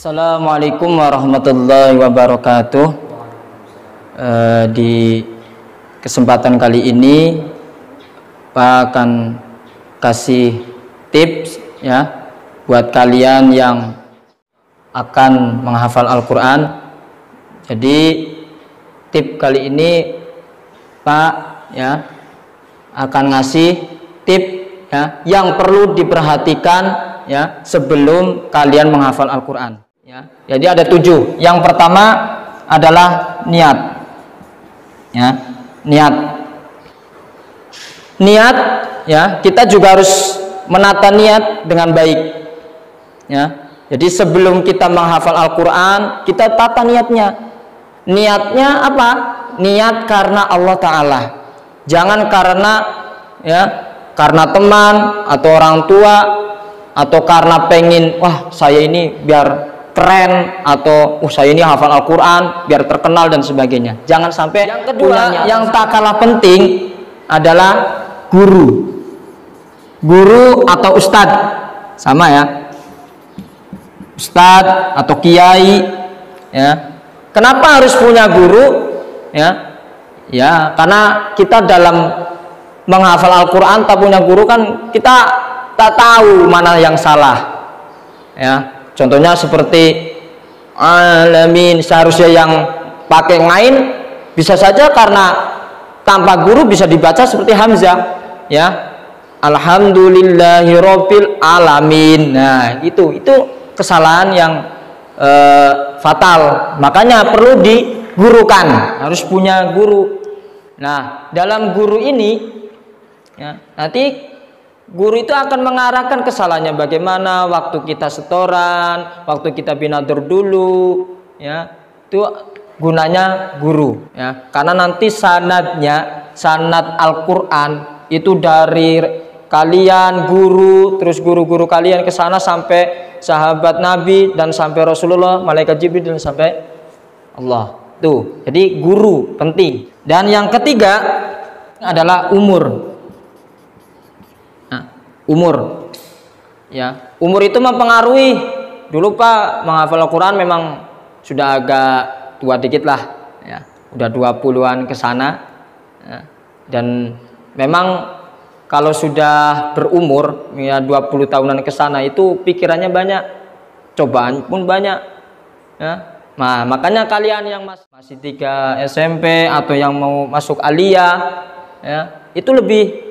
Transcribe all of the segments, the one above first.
Assalamualaikum warahmatullahi wabarakatuh. Di kesempatan kali ini Pak akan kasih tips ya buat kalian yang akan menghafal Al-Quran. Jadi tip kali ini Pak ya akan ngasih tip ya yang perlu diperhatikan ya sebelum kalian menghafal Al-Quran ya. Jadi ada 7. Yang pertama adalah niat ya. Niat ya, kita juga harus menata niat dengan baik ya. Jadi sebelum kita menghafal Al-Quran, kita tata niatnya. Niatnya apa? Niat karena Allah Ta'ala. Jangan karena ya, karena teman atau orang tua, atau karena pengen, wah saya ini biar keren, atau saya ini hafal Al-Quran biar terkenal dan sebagainya. Jangan sampai. Yang kedua, yang tak kalah penting adalah guru atau ustadz, sama ya, ustadz atau kiai ya. Kenapa harus punya guru ya? Ya karena kita dalam menghafal Al-Quran tak punya guru kan kita tak tahu mana yang salah ya. Contohnya seperti alamin, seharusnya yang pakai ngain bisa saja karena tanpa guru bisa dibaca seperti Hamzah ya, alhamdulillahirabbil alamin. Nah itu kesalahan yang fatal, makanya perlu digurukan, harus punya guru. Nah dalam guru ini ya, nanti guru itu akan mengarahkan kesalahannya bagaimana, waktu kita setoran, waktu kita binatur dulu ya. Itu gunanya guru ya, karena nanti sanad Al-Quran itu dari kalian guru, terus guru-guru kalian ke sana sampai sahabat Nabi dan sampai Rasulullah, malaikat Jibril dan sampai Allah. Tuh, jadi guru penting. Dan yang ketiga adalah umur. Umur ya, umur itu mempengaruhi. Dulu Pak menghafal Al-Quran memang sudah agak tua dikit lah ya, udah 20-an ke sana ya. Dan memang kalau sudah berumur ya 20 tahunan ke sana itu pikirannya banyak, cobaan pun banyak ya. Nah makanya kalian yang masih 3 SMP atau yang mau masuk aliyah ya, itu lebih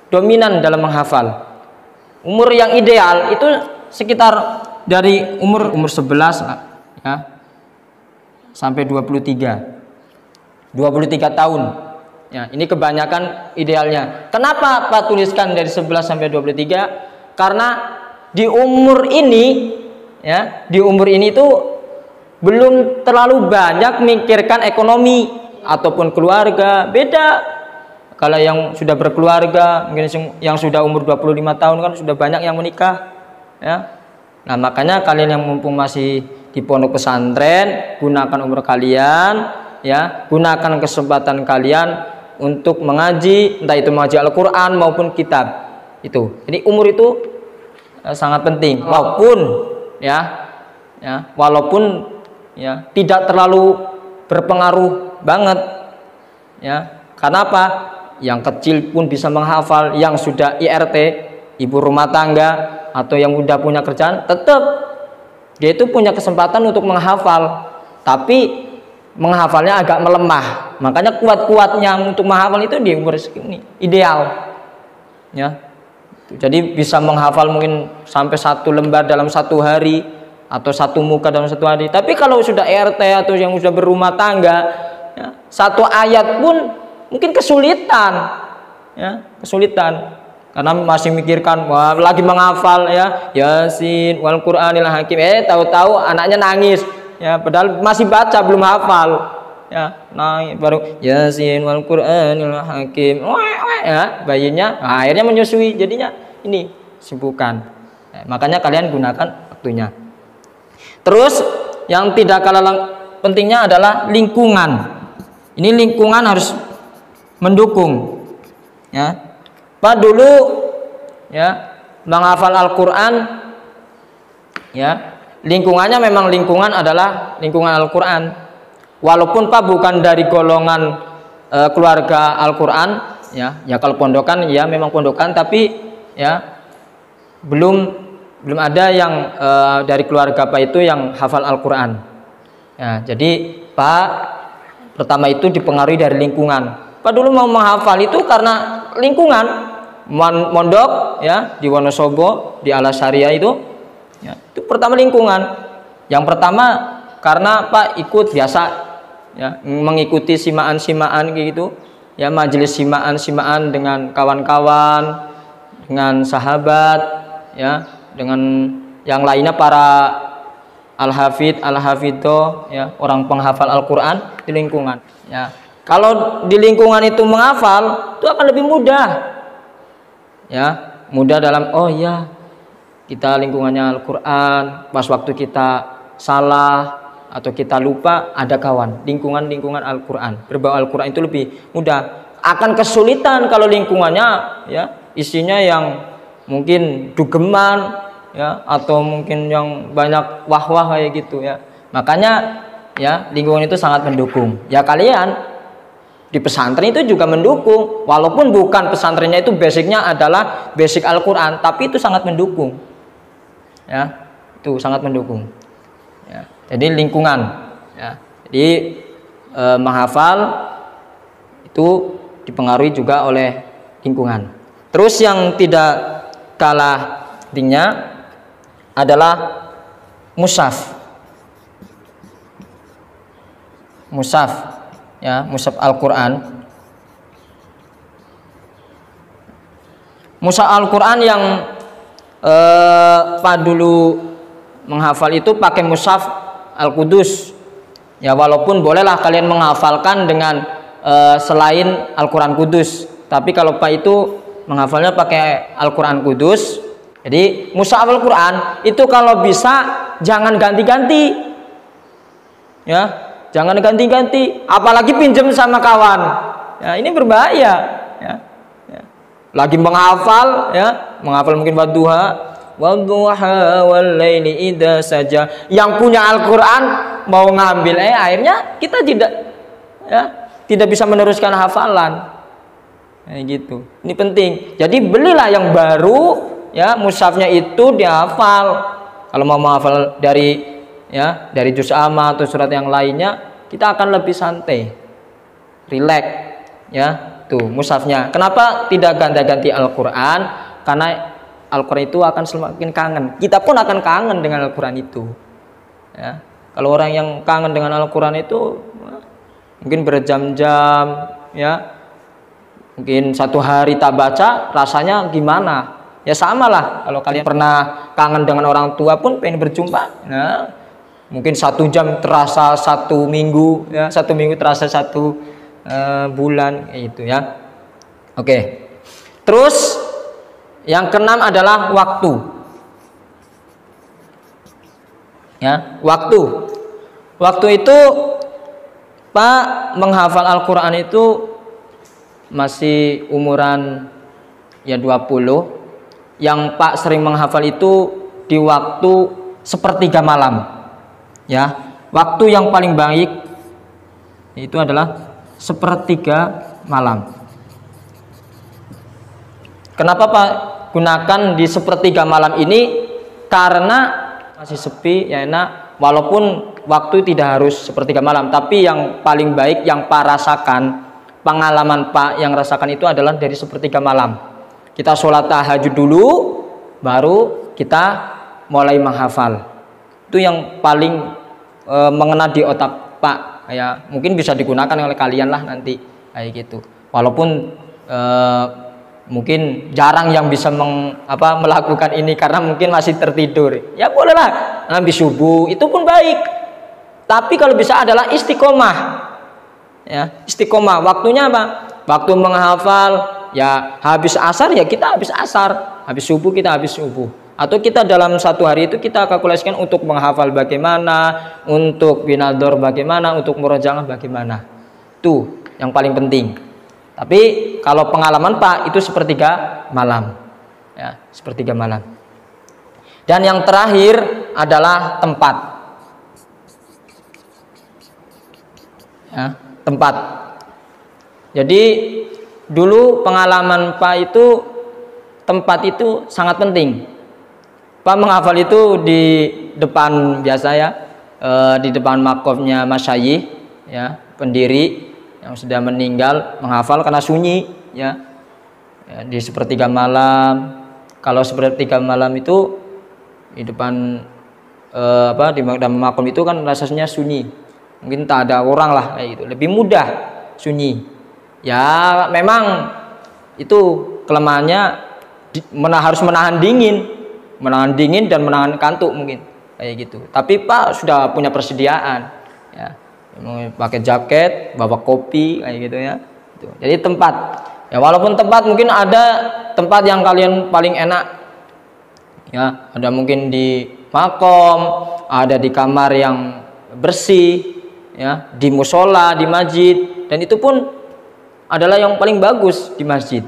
dominan dalam menghafal. Umur yang ideal itu sekitar dari umur 11 ya, sampai 23 tahun ya. Ini kebanyakan idealnya. Kenapa Pak tuliskan dari 11 sampai 23? Karena di umur ini ya, di umur ini tuh belum terlalu banyak mikirkan ekonomi ataupun keluarga. Beda kalau yang sudah berkeluarga, mungkin yang sudah umur 25 tahun kan sudah banyak yang menikah ya. Nah makanya kalian yang mumpung masih di pondok pesantren, gunakan umur kalian ya, gunakan kesempatan kalian untuk mengaji, entah itu mengaji Al-Quran maupun kitab itu. Jadi umur itu sangat penting, walaupun tidak terlalu berpengaruh banget ya. Karena apa? Yang kecil pun bisa menghafal, yang sudah IRT, ibu rumah tangga, atau yang udah punya kerjaan, tetap dia itu punya kesempatan untuk menghafal, tapi menghafalnya agak melemah. Makanya kuat-kuatnya untuk menghafal itu di umur segini ideal ya. Jadi bisa menghafal mungkin sampai 1 lembar dalam 1 hari, atau 1 muka dalam 1 hari. Tapi kalau sudah IRT atau yang sudah berumah tangga ya, 1 ayat pun mungkin kesulitan ya, karena masih mikirkan, wah lagi menghafal ya, Yasin wal Qur'anil Hakim, tahu-tahu anaknya nangis ya, padahal masih baca belum hafal ya, nangis baru Yasin wal Qur'anil Hakim ya, bayinya akhirnya menyusui, jadinya ini sibukan ya, makanya kalian gunakan waktunya. Terus yang tidak kalah pentingnya adalah lingkungan. Ini lingkungan harus mendukung ya. Pak dulu ya menghafal Al-Quran ya, lingkungannya memang lingkungan adalah lingkungan Al-Quran. Walaupun Pak bukan dari golongan keluarga Al-Quran, ya kalau pondokan ya memang pondokan, tapi ya belum ada yang dari keluarga Pak itu yang hafal Al-Quran. Ya, jadi Pak pertama itu dipengaruhi dari lingkungan. Pak dulu mau menghafal itu karena lingkungan, mondok ya di Wonosobo di Al-Azharia itu, ya, itu pertama lingkungan. Yang pertama karena Pak ikut biasa, ya, mengikuti simaan-simaan gitu, ya majelis simaan-simaan dengan kawan-kawan, dengan sahabat, ya, dengan yang lainnya para al-hafidh, al-hafidho, ya, orang penghafal Al-Quran di lingkungan. Ya, kalau di lingkungan itu menghafal itu akan lebih mudah, ya, mudah dalam oh ya kita lingkungannya Al-Quran, pas waktu kita salah atau kita lupa ada kawan, lingkungan Al-Quran, berbau Al-Quran itu lebih mudah. Akan kesulitan kalau lingkungannya ya isinya yang mungkin dugeman, ya, atau mungkin yang banyak wah-wah kayak gitu, ya. Makanya ya lingkungan itu sangat mendukung. Ya kalian di pesantren itu juga mendukung, walaupun bukan pesantrennya itu basicnya adalah basic Al-Quran, tapi itu sangat mendukung, ya, itu sangat mendukung, ya. Jadi lingkungan, ya, jadi menghafal itu dipengaruhi juga oleh lingkungan. Terus yang tidak kalah pentingnya adalah mushaf, ya, mushaf Al-Quran. Mushaf Al-Quran yang Pak dulu menghafal itu pakai mushaf Al-Qudus, ya, walaupun bolehlah kalian menghafalkan dengan selain Al-Quran Kudus, tapi kalau Pak itu menghafalnya pakai Al-Quran Kudus. Jadi mushaf Al-Quran itu kalau bisa jangan ganti-ganti, ya, jangan ganti-ganti, apalagi pinjam sama kawan, ya, ini berbahaya, ya. Lagi menghafal, ya, menghafal mungkin wadduha wal laili idza saja, yang punya Al-Quran mau ngambil akhirnya kita tidak bisa meneruskan hafalan, kayak gitu. Ini penting. Jadi belilah yang baru, ya, mushafnya itu dihafal. Kalau mau menghafal dari juz amma atau surat yang lainnya, kita akan lebih santai, rileks, ya. Tuh mushafnya. Kenapa tidak ganti-ganti Al-Quran? Karena Al-Quran itu akan semakin kangen. Kita pun akan kangen dengan Al-Quran itu, ya. Kalau orang yang kangen dengan Al-Quran itu mungkin berjam-jam, ya, mungkin satu hari tak baca, rasanya gimana? Ya sama lah kalau kalian pernah kangen dengan orang tua pun pengen berjumpa, nah, mungkin 1 jam terasa 1 minggu, ya, 1 minggu terasa 1 bulan, itu, ya. Oke. Terus yang keenam adalah waktu, ya, waktu itu Pak menghafal Al-Quran itu masih umuran ya 20. Yang Pak sering menghafal itu di waktu sepertiga malam, ya. Waktu yang paling baik itu adalah sepertiga malam. Kenapa Pak gunakan di sepertiga malam ini? Karena masih sepi, ya enak. Walaupun waktu tidak harus sepertiga malam, tapi yang paling baik yang Pak rasakan, pengalaman Pak yang rasakan itu adalah dari sepertiga malam. Kita sholat tahajud dulu, baru kita mulai menghafal. Itu yang paling mengena di otak Pak. Ya, mungkin bisa digunakan oleh kalian lah nanti, kayak gitu. Walaupun mungkin jarang yang bisa melakukan ini karena mungkin masih tertidur. Ya bolehlah, habis subuh itu pun baik. Tapi kalau bisa adalah istiqomah, ya, istiqomah. Waktunya apa? Waktu menghafal, ya habis asar ya kita habis asar, habis subuh kita habis subuh. Atau kita dalam 1 hari itu kita kalkulasikan untuk menghafal bagaimana, untuk binador bagaimana, untuk murojaah bagaimana. Itu yang paling penting. Tapi kalau pengalaman Pak itu sepertiga malam, ya, sepertiga malam. Dan yang terakhir adalah tempat. Ya, tempat. Jadi dulu pengalaman Pak itu tempat itu sangat penting. Pak menghafal itu di depan biasa ya, di depan makomnya masyayikh ya, pendiri yang sudah meninggal, menghafal karena sunyi ya. Ya, di sepertiga malam. Kalau sepertiga malam itu di depan di dalam makom itu kan rasanya sunyi. Mungkin tak ada orang lah kayak gitu. Lebih mudah sunyi. Ya memang itu kelemahannya harus menahan dingin dan menahan kantuk mungkin kayak gitu. Tapi Pak sudah punya persediaan ya. Pakai jaket, bawa kopi kayak gitu ya. Jadi tempat. Ya walaupun tempat mungkin ada tempat yang kalian paling enak. Ya, ada mungkin di makom, ada di kamar yang bersih, ya, di musola, di masjid, dan itu pun adalah yang paling bagus di masjid.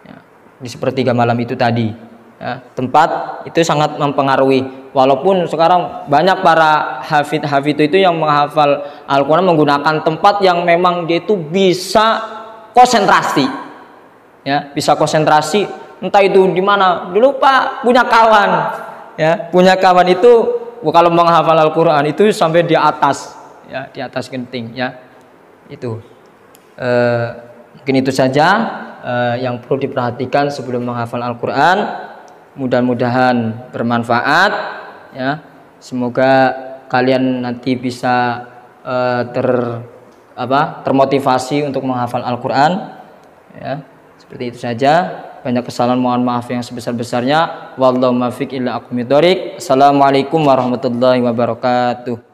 Ya, di sepertiga malam itu tadi. Ya, tempat itu sangat mempengaruhi. Walaupun sekarang banyak para hafid itu yang menghafal Al-Quran menggunakan tempat yang memang dia itu bisa konsentrasi, ya, bisa konsentrasi. Entah itu di mana. Dulu Pak punya kawan, ya, punya kawan itu kalau menghafal Al-Quran itu sampai di atas, ya, di atas genting, ya, itu. Mungkin itu saja yang perlu diperhatikan sebelum menghafal Al-Quran. Mudah-mudahan bermanfaat, ya. Semoga kalian nanti bisa termotivasi untuk menghafal Al-Quran, ya. Seperti itu saja. Banyak kesalahan mohon maaf yang sebesar-besarnya. Wallahu muwaffiq ila aqwamit thoriq. Assalamualaikum warahmatullahi wabarakatuh.